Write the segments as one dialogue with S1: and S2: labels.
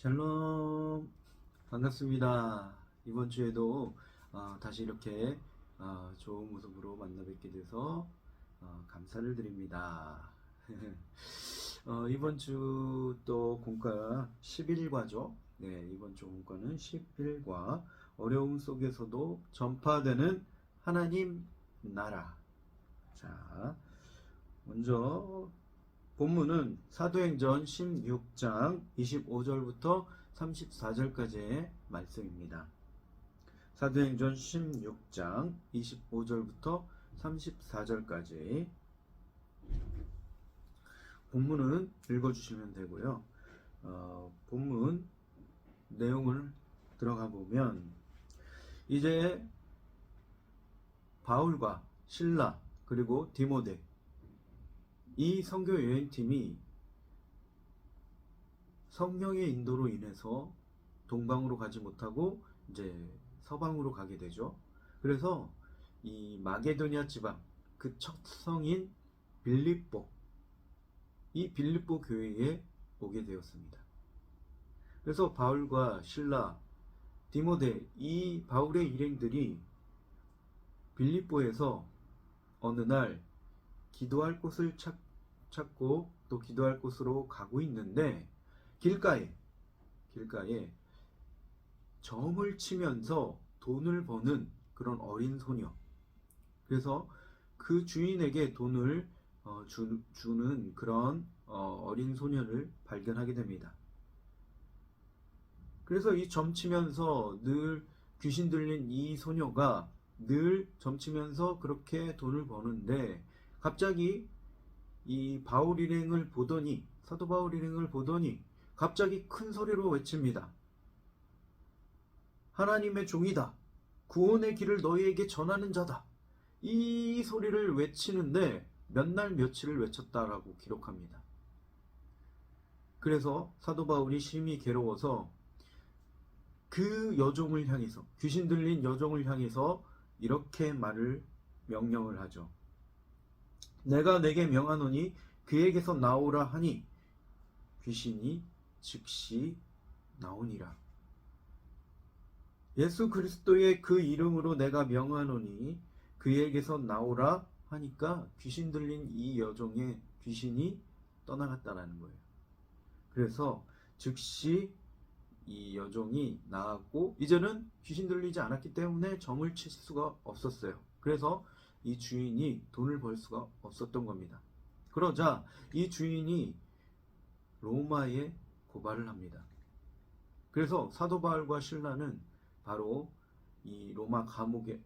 S1: 샬롬, 반갑습니다. 이번 주에도 다시 이렇게 좋은 모습으로 만나 뵙게 돼서 감사를 드립니다. 이번 주 또 공과 11과죠. 네, 이번 주 공과는 11과 어려움 속에서도 전파되는 하나님 나라. 자, 먼저 본문은 사도행전 16장 25절부터 34절까지의 말씀입니다. 사도행전 16장 25절부터 34절까지 본문은 읽어주시면 되고요. 본문 내용을 들어가 보면 이제 바울과 실라 그리고 디모데 이 선교 여행팀이 성령의 인도로 인해서 동방으로 가지 못하고 이제 서방으로 가게 되죠. 그래서 이 마게도니아 지방 그 첫 성인 빌립보, 이 빌립보 교회에 오게 되었습니다. 그래서 바울과 실라, 디모데 이 바울의 일행들이 빌립보에서 어느 날 기도할 곳을 찾고 또 기도할 곳으로 가고 있는데 길가에 점을 치면서 돈을 버는 그런 어린 소녀, 그래서 그 주인에게 돈을 주는 그런 어린 소녀를 발견하게 됩니다. 그래서 이 점치면서 늘 귀신 들린 이 소녀가 늘 점치면서 그렇게 돈을 버는데 갑자기 이 바울 일행을 보더니, 사도 바울 일행을 보더니 갑자기 큰 소리로 외칩니다. 하나님의 종이다. 구원의 길을 너희에게 전하는 자다. 이 소리를 외치는데 몇 날 며칠을 외쳤다라고 기록합니다. 그래서 사도 바울이 심히 괴로워서 그 여종을 향해서, 귀신 들린 여종을 향해서 이렇게 명령을 하죠. 내가 내게 명하노니 그에게서 나오라 하니 귀신이 즉시 나오니라. 예수 그리스도의 그 이름으로 내가 명하노니 그에게서 나오라 하니까 귀신 들린 이 여종의 귀신이 떠나갔다라는 거예요. 그래서 즉시 이 여종이 나았고 이제는 귀신 들리지 않았기 때문에 점을 칠 수가 없었어요. 그래서 이 주인이 돈을 벌 수가 없었던 겁니다. 그러자 이 주인이 로마에 고발을 합니다. 그래서 사도 바울과 실라는 바로 이 로마 감옥에,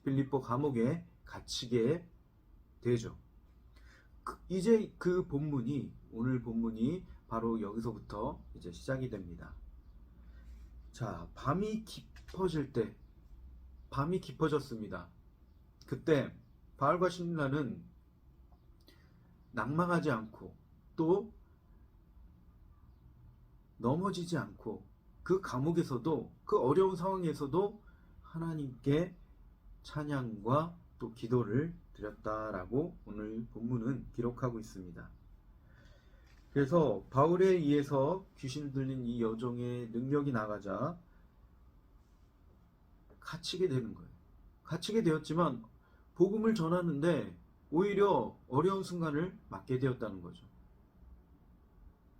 S1: 빌립보 감옥에 갇히게 되죠. 이제 그 본문이, 오늘 본문이 바로 여기서부터 이제 시작이 됩니다. 자, 밤이 깊어졌습니다. 그때 바울과 실라는 낭망하지 않고 또 넘어지지 않고 그 감옥에서도, 그 어려운 상황에서도 하나님께 찬양과 또 기도를 드렸다라고 오늘 본문은 기록하고 있습니다. 그래서 바울에 의해서 귀신 들린 이 여종의 능력이 나가자 갇히게 되는 거예요. 갇히게 되었지만 복음을 전하는데 오히려 어려운 순간을 맞게 되었다는 거죠.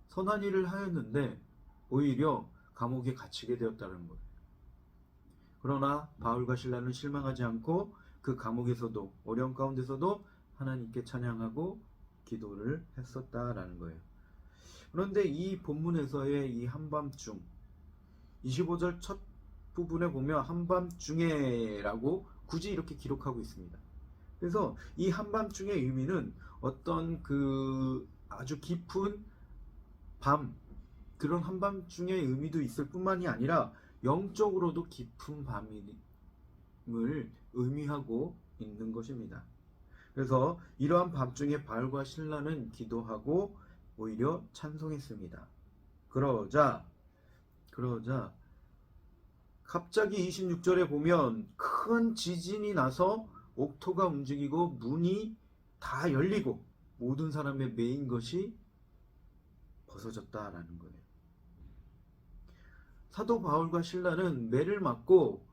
S1: 선한 일을 하였는데 오히려 감옥에 갇히게 되었다는 거예요. 그러나 바울과 실라는 실망하지 않고 그 감옥에서도, 어려운 가운데서도 하나님께 찬양하고 기도를 했었다라는 거예요. 그런데 이 본문에서의 이 한밤중, 25절 첫 부분에 보면 한밤중에라고 굳이 이렇게 기록하고 있습니다. 그래서 이 한밤중의 의미는 어떤 그 아주 깊은 밤, 그런 한밤중의 의미도 있을 뿐만이 아니라 영적으로도 깊은 밤을 의미하고 있는 것입니다. 그래서 이러한 밤중에 바울과 실라는 기도하고 오히려 찬송했습니다. 그러자 갑자기 26절에 보면 큰 지진이 나서 옥토가 움직이고 문이 다 열리고 모든 사람의 매인 것이 벗어졌다라는 거예요. 사도 바울과 신라는 매를 맞고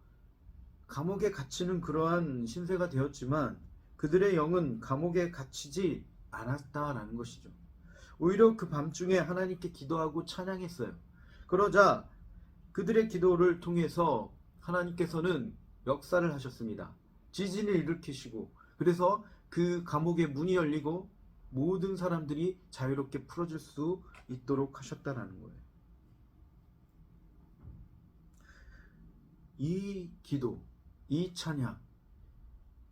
S1: 감옥에 갇히는 그러한 신세가 되었지만 그들의 영은 감옥에 갇히지 않았다라는 것이죠. 오히려 그 밤중에 하나님께 기도하고 찬양했어요. 그러자 그들의 기도를 통해서 하나님께서는 역사를 하셨습니다. 지진을 일으키시고, 그래서 그 감옥의 문이 열리고 모든 사람들이 자유롭게 풀어질 수 있도록 하셨다는 거예요. 이 기도, 이 찬양,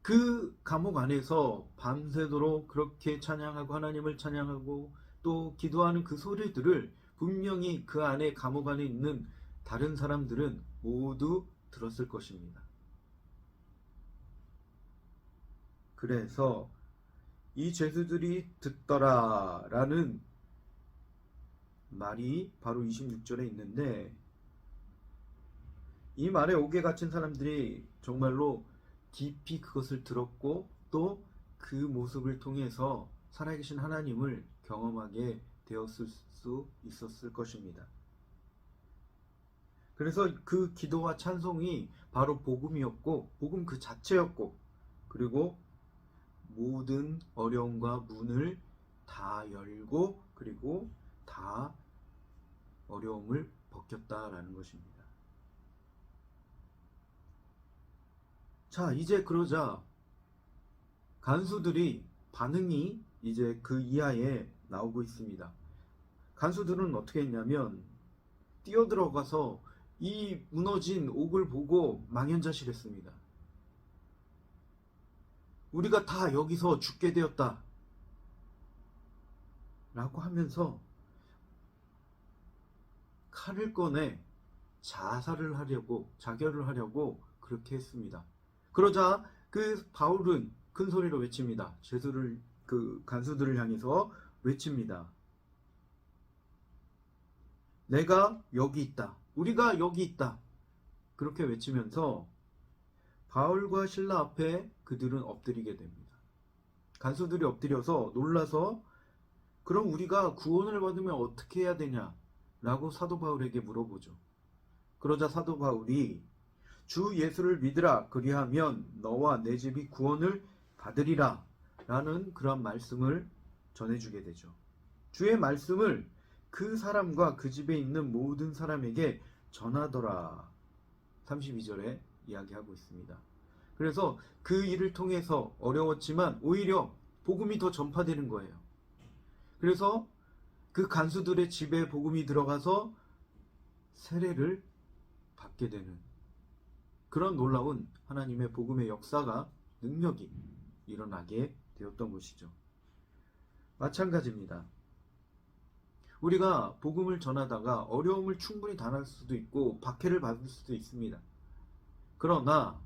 S1: 그 감옥 안에서 밤새도록 그렇게 찬양하고 하나님을 찬양하고 또 기도하는 그 소리들을 분명히 그 안에 감옥 안에 있는 다른 사람들은 모두 들었을 것입니다. 그래서 이 죄수들이 듣더라 라는 말이 바로 26절에 있는데, 이 말에 옥에 갇힌 사람들이 정말로 깊이 그것을 들었고 또 그 모습을 통해서 살아계신 하나님을 경험하게 되었을 수 있었을 것입니다. 그래서 그 기도와 찬송이 바로 복음이었고, 복음 그 자체였고, 그리고 모든 어려움과 문을 다 열고 그리고 다 어려움을 벗겼다라는 것입니다. 자, 이제 그러자 간수들이 반응이 이제 그 이하에 나오고 있습니다. 간수들은 어떻게 했냐면 뛰어들어가서 이 무너진 옥을 보고 망연자실했습니다. 우리가 다 여기서 죽게 되었다 라고 하면서 칼을 꺼내 자결을 하려고 그렇게 했습니다. 그러자 그 바울은 큰 소리로 외칩니다. 그 간수들을 향해서 외칩니다. 내가 여기 있다. 우리가 여기 있다. 그렇게 외치면서 바울과 신라 앞에 그들은 엎드리게 됩니다. 간수들이 엎드려서 놀라서 그럼 우리가 구원을 받으면 어떻게 해야 되냐? 라고 사도 바울에게 물어보죠. 그러자 사도 바울이 주 예수를 믿으라, 그리하면 너와 내 집이 구원을 받으리라 라는 그런 말씀을 전해주게 되죠. 주의 말씀을 그 사람과 그 집에 있는 모든 사람에게 전하더라 32절에 이야기하고 있습니다. 그래서 그 일을 통해서 어려웠지만 오히려 복음이 더 전파되는 거예요. 그래서 그 간수들의 집에 복음이 들어가서 세례를 받게 되는 그런 놀라운 하나님의 복음의 역사가, 능력이 일어나게 되었던 것이죠. 마찬가지입니다. 우리가 복음을 전하다가 어려움을 충분히 당할 수도 있고 박해를 받을 수도 있습니다. 그러나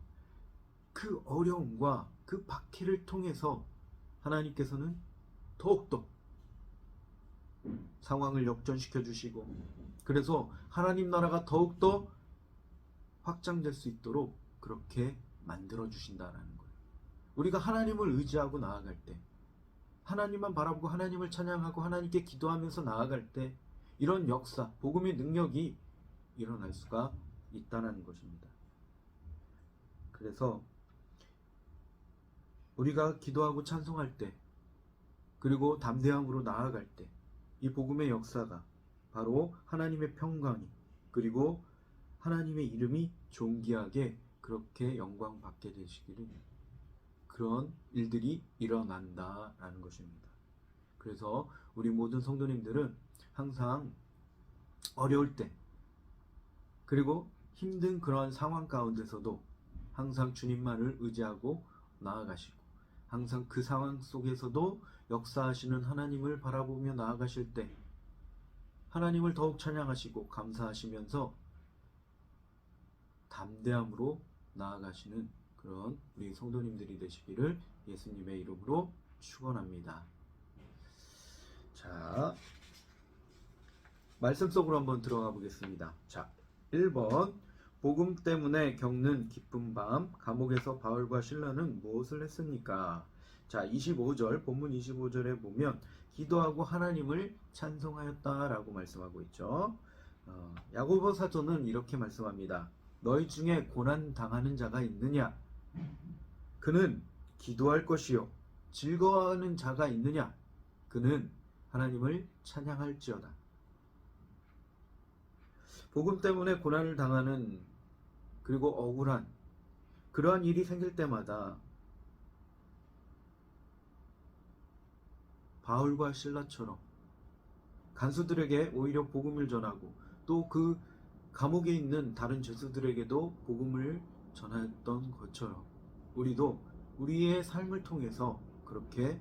S1: 그 어려움과 그 박해를 통해서 하나님께서는 더욱더 상황을 역전시켜 주시고, 그래서 하나님 나라가 더욱더 확장될 수 있도록 그렇게 만들어 주신다라는 거예요. 우리가 하나님을 의지하고 나아갈 때, 하나님만 바라보고 하나님을 찬양하고 하나님께 기도하면서 나아갈 때 이런 역사, 복음의 능력이 일어날 수가 있다는 것입니다. 그래서 우리가 기도하고 찬송할 때, 그리고 담대함으로 나아갈 때 이 복음의 역사가 바로 하나님의 평강이, 그리고 하나님의 이름이 존귀하게 그렇게 영광 받게 되시기를, 그런 일들이 일어난다라는 것입니다. 그래서 우리 모든 성도님들은 항상 어려울 때, 그리고 힘든 그러한 상황 가운데서도 항상 주님만을 의지하고 나아가시고, 항상 그 상황 속에서도 역사하시는 하나님을 바라보며 나아가실 때 하나님을 더욱 찬양하시고 감사하시면서 담대함으로 나아가시는 그런 우리 성도님들이 되시기를 예수님의 이름으로 축원합니다. 자, 말씀 속으로 한번 들어가 보겠습니다. 자, 1번 복음 때문에 겪는 기쁜 밤, 감옥에서 바울과 실라는 무엇을 했습니까? 자, 25절, 본문 25절에 보면 기도하고 하나님을 찬송하였다라고 말씀하고 있죠. 야고보 사도는 이렇게 말씀합니다. 너희 중에 고난 당하는 자가 있느냐? 그는 기도할 것이요. 즐거워하는 자가 있느냐? 그는 하나님을 찬양할지어다. 복음 때문에 고난을 당하는, 그리고 억울한 그러한 일이 생길 때마다 바울과 실라처럼 간수들에게 오히려 복음을 전하고 또 그 감옥에 있는 다른 죄수들에게도 복음을 전했던 것처럼 우리도 우리의 삶을 통해서 그렇게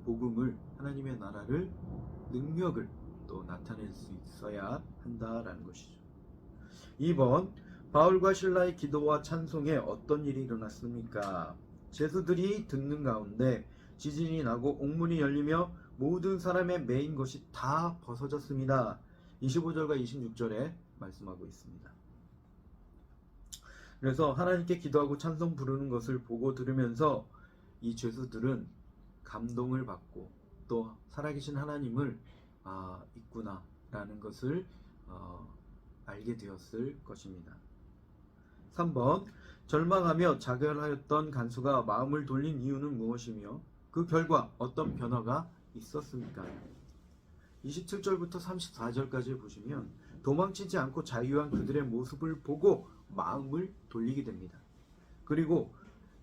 S1: 복음을, 하나님의 나라를, 능력을 또 나타낼 수 있어야 한다라는 것이죠. 2번, 바울과 실라의 기도와 찬송에 어떤 일이 일어났습니까? 죄수들이 듣는 가운데 지진이 나고 옥문이 열리며 모든 사람의 매인 것이 다 벗어졌습니다. 25절과 26절에 말씀하고 있습니다. 그래서 하나님께 기도하고 찬송 부르는 것을 보고 들으면서 이 죄수들은 감동을 받고 또 살아계신 하나님을 있구나 라는 것을 알게 되었을 것입니다. 3번, 절망하며 자결하였던 간수가 마음을 돌린 이유는 무엇이며 그 결과 어떤 변화가 있었습니까? 27절부터 34절까지 보시면 도망치지 않고 자유한 그들의 모습을 보고 마음을 돌리게 됩니다. 그리고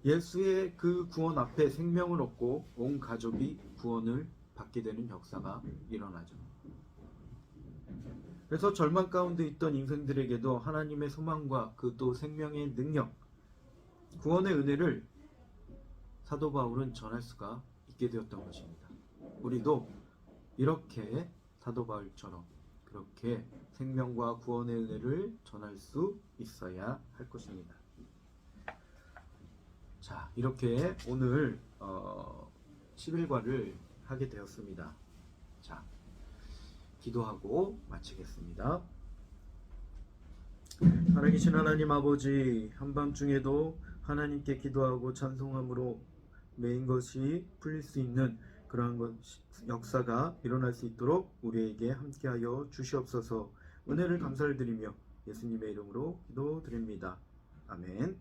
S1: 예수의 그 구원 앞에 생명을 얻고 온 가족이 구원을 받게 되는 역사가 일어나죠. 그래서 절망 가운데 있던 인생들에게도 하나님의 소망과 그 또 생명의 능력, 구원의 은혜를 사도 바울은 전할 수가 있게 되었던 것입니다. 우리도 이렇게 사도 바울처럼 그렇게 생명과 구원의 은혜를 전할 수 있어야 할 것입니다. 자, 이렇게 오늘 11과를 하게 되었습니다. 자, 기도하고 마치겠습니다. 살아계신 하나님 아버지, 한밤중에도 하나님께 기도하고 찬송함으로 매인 것이 풀릴 수 있는 그러한 역사가 일어날 수 있도록 우리에게 함께하여 주시옵소서. 은혜를 감사를 드리며 예수님의 이름으로 기도드립니다. 아멘.